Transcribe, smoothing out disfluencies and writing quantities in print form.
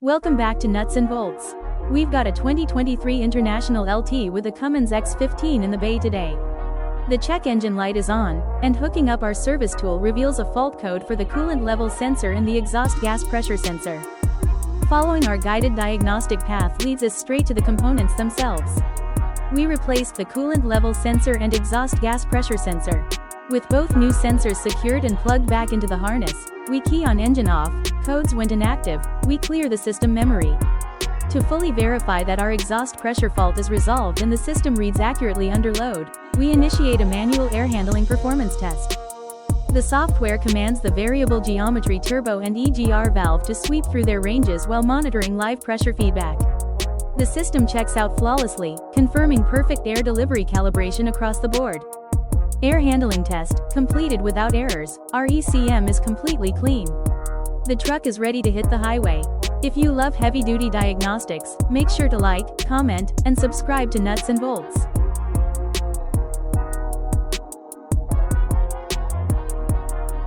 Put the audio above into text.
Welcome back to Nuts and Bolts. We've got a 2023 International LT with a Cummins X15 in the bay today. The check engine light is on, and hooking up our service tool reveals a fault code for the coolant level sensor and the exhaust gas pressure sensor. Following our guided diagnostic path leads us straight to the components themselves. We replaced the coolant level sensor and exhaust gas pressure sensor. With both new sensors secured and plugged back into the harness, we key on engine off, codes went inactive, we clear the system memory. To fully verify that our exhaust pressure fault is resolved and the system reads accurately under load, we initiate a manual air handling performance test. The software commands the variable geometry turbo and EGR valve to sweep through their ranges while monitoring live pressure feedback. The system checks out flawlessly, confirming perfect air delivery calibration across the board. Air handling test, completed without errors, our ECM is completely clean. The truck is ready to hit the highway. If you love heavy-duty diagnostics, make sure to like, comment, and subscribe to Nuts and Bolts.